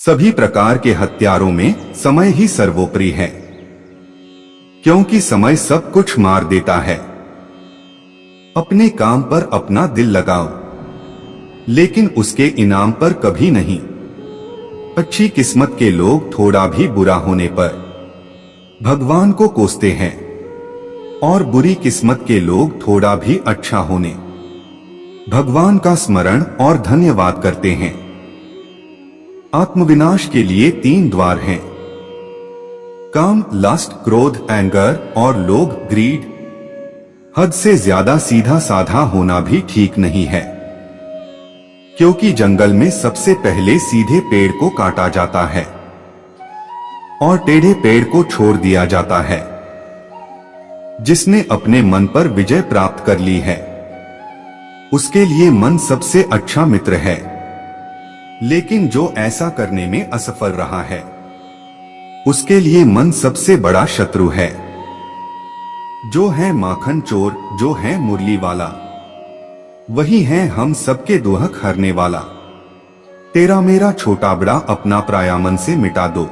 सभी प्रकार के हथियारों में समय ही सर्वोपरि है, क्योंकि समय सब कुछ मार देता है। अपने काम पर अपना दिल लगाओ, लेकिन उसके इनाम पर कभी नहीं। अच्छी किस्मत के लोग थोड़ा भी बुरा होने पर भगवान को कोसते हैं, और बुरी किस्मत के लोग थोड़ा भी अच्छा होने भगवान का स्मरण और धन्यवाद करते हैं। आत्मविनाश के लिए 3 द्वार हैं: काम, लस्ट, क्रोध, एंगर, और लोभ, ग्रीड। हद से ज्यादा सीधा साधा होना भी ठीक नहीं है, क्योंकि जंगल में सबसे पहले सीधे पेड़ को काटा जाता है और टेढ़े पेड़ को छोड़ दिया जाता है। जिसने अपने मन पर विजय प्राप्त कर ली है, उसके लिए मन सबसे अच्छा मित्र है। लेकिन जो ऐसा करने में असफल रहा है, उसके लिए मन सबसे बड़ा शत्रु है। जो है माखन चोर, जो है मुरली वाला, वही है हम सबके दुहक हरने वाला। तेरा मेरा छोटा बड़ा अपना प्रायामन से मिटा दो,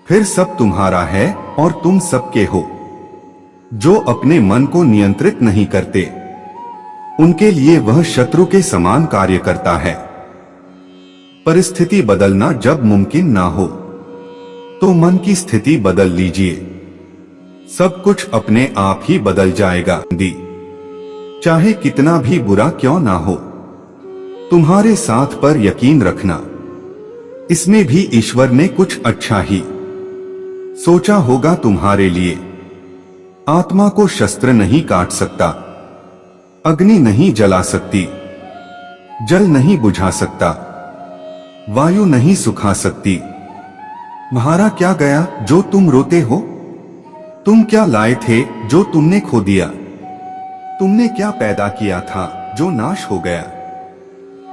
फिर सब तुम्हारा है और तुम सबके हो। जो अपने मन को नियंत्रित नहीं करते, उनके लिए वह शत्रु के समान कार्य करता है। परिस्थिति बदलना जब मुमकिन ना हो, तो मन की स्थिति बदल लीजिए, सब कुछ अपने आप ही बदल जाएगा। चाहे कितना भी बुरा क्यों ना हो, तुम्हारे साथ पर यकीन रखना, इसमें भी ईश्वर ने कुछ अच्छा ही सोचा होगा तुम्हारे लिए। आत्मा को शस्त्र नहीं काट सकता, अग्नि नहीं जला सकती, जल नहीं बुझा सकता, वायु नहीं सुखा सकती। तुम्हारा क्या गया जो तुम रोते हो? तुम क्या लाए थे जो तुमने खो दिया? तुमने क्या पैदा किया था जो नाश हो गया?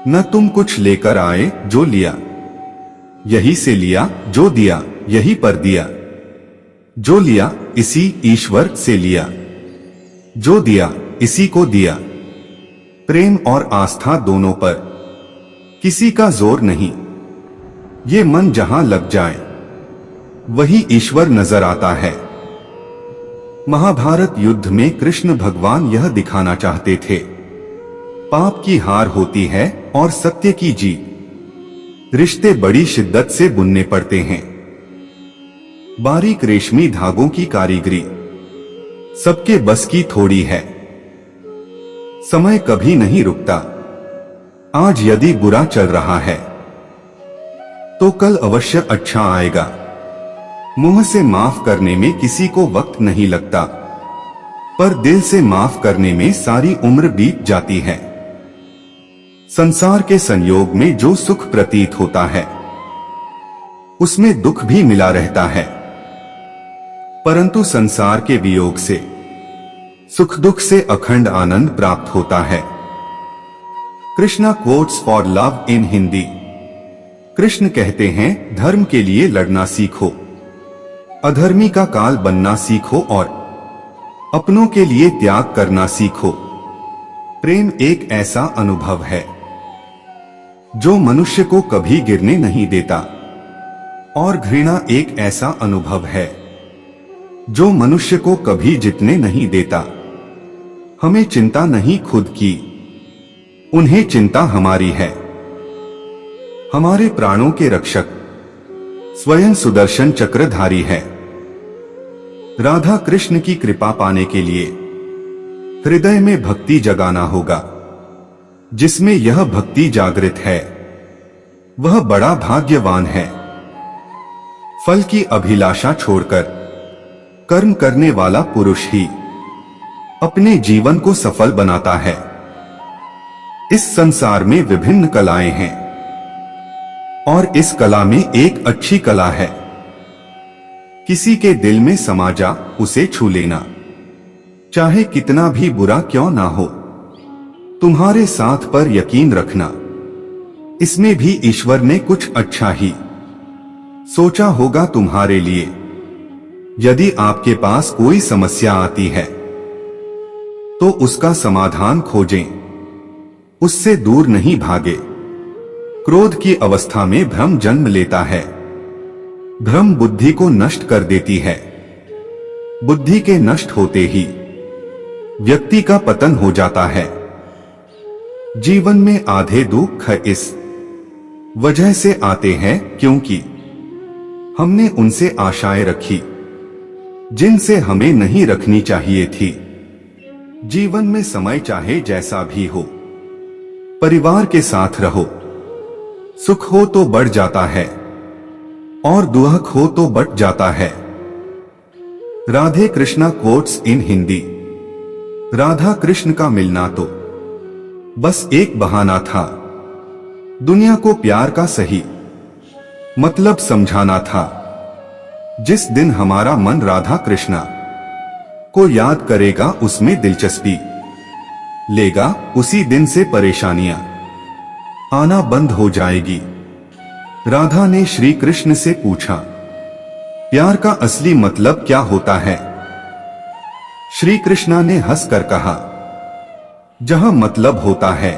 न तुम कुछ लेकर आए जो लिया, यही से लिया, जो दिया यही पर दिया। जो लिया इसी ईश्वर से लिया, जो दिया इसी को दिया। प्रेम और आस्था दोनों पर किसी का जोर नहीं। ये मन जहां लग जाए, वही ईश्वर नजर आता है। महाभारत युद्ध में कृष्ण भगवान यह दिखाना चाहते थे, पाप की हार होती है और सत्य की जीत। रिश्ते बड़ी शिद्दत से बुनने पड़ते हैं। बारीक रेशमी धागों की कारीगरी सबके बस की थोड़ी है। समय कभी नहीं रुकता। आज यदि बुरा चल रहा है, तो कल अवश्य अच्छा आएगा। मुंह से माफ करने में किसी को वक्त नहीं लगता, पर दिल से माफ करने में सारी उम्र बीत जाती है। संसार के संयोग में जो सुख प्रतीत होता है, उसमें दुख भी मिला रहता है, परंतु संसार के वियोग से सुख दुख से अखंड आनंद प्राप्त होता है। Krishna quotes for love in Hindi. Krishna कहते हैं, धर्म के लिए लड़ना सीखो, अधर्मी का काल बनना सीखो और अपनों के लिए त्याग करना सीखो। प्रेम एक ऐसा अनुभव है जो मनुष्य को कभी गिरने नहीं देता, और घृणा एक ऐसा अनुभव है जो मनुष्य को कभी जीतने नहीं देता। हमें चिंता नहीं खुद की, उन्हें चिंता हमारी है। हमारे प्राणों के रक्षक स्वयं सुदर्शन चक्रधारी है। राधा कृष्ण की कृपा पाने के लिए हृदय में भक्ति जगाना होगा। जिसमें यह भक्ति जागृत है, वह बड़ा भाग्यवान है। फल की अभिलाषा छोड़कर कर्म करने वाला पुरुष ही अपने जीवन को सफल बनाता है। इस संसार में विभिन्न कलाएं हैं, और इस कला में एक अच्छी कला है, किसी के दिल में समा जा उसे छू लेना, चाहे कितना भी बुरा क्यों ना हो। तुम्हारे साथ पर यकीन रखना, इसमें भी ईश्वर ने कुछ अच्छा ही सोचा होगा तुम्हारे लिए। यदि आपके पास कोई समस्या आती है, तो उसका समाधान खोजें, उससे दूर नहीं भागे। क्रोध की अवस्था में भ्रम जन्म लेता है। भ्रम बुद्धि को नष्ट कर देती है। बुद्धि के नष्ट होते ही व्यक्ति का पतन हो जाता है। जीवन में आधे दुख इस वजह से आते हैं क्योंकि हमने उनसे आशाएं रखी जिनसे हमें नहीं रखनी चाहिए थी। जीवन में समय चाहे जैसा भी हो, परिवार के साथ रहो। सुख हो तो बढ़ जाता है और दुख हो तो बट जाता है। Radhe Krishna quotes in Hindi. राधा कृष्ण का मिलना तो बस एक बहाना था। दुनिया को प्यार का सही मतलब समझाना था। जिस दिन हमारा मन राधा कृष्णा को याद करेगा, उसमें दिलचस्पी लेगा, उसी दिन से परेशानियां आना बंद हो जाएगी। राधा ने श्री कृष्ण से पूछा, प्यार का असली मतलब क्या होता है? श्री कृष्णा ने हंसकर कहा, जहां मतलब होता है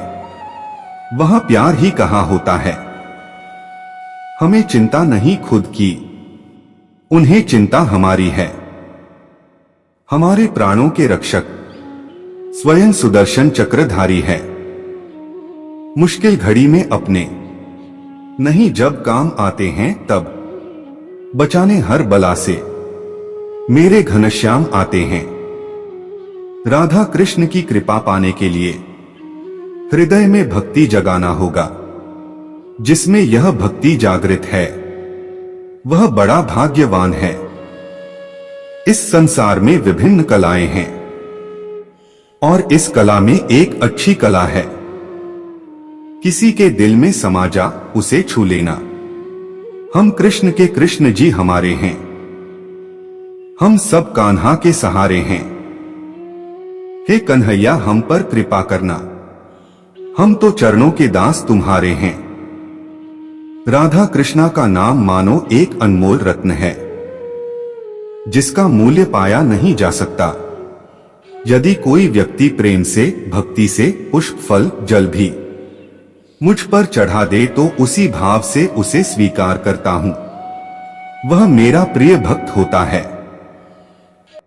वहां प्यार ही कहां होता है। हमें चिंता नहीं खुद की, उन्हें चिंता हमारी है। हमारे प्राणों के रक्षक स्वयं सुदर्शन चक्रधारी है। मुश्किल घड़ी में अपने नहीं जब काम आते हैं तब बचाने हर बला से मेरे घनश्याम आते हैं। राधा कृष्ण की कृपा पाने के लिए हृदय में भक्ति जगाना होगा। जिसमें यह भक्ति जागृत है वह बड़ा भाग्यवान है। इस संसार में विभिन्न कलाएं हैं और इस कला में एक अच्छी कला है। किसी के दिल में समा जा उसे छू लेना। हम कृष्ण के कृष्ण जी हमारे हैं। हम सब कान्हा के सहारे हैं। हे कन्हैया हम पर कृपा करना, हम तो चरणों के दास तुम्हारे हैं। राधा कृष्णा का नाम मानो एक अनमोल रत्न है जिसका मूल्य पाया नहीं जा सकता। यदि कोई व्यक्ति प्रेम से भक्ति से पुष्प फल जल भी मुझ पर चढ़ा दे तो उसी भाव से उसे स्वीकार करता हूं। वह मेरा प्रिय भक्त होता है।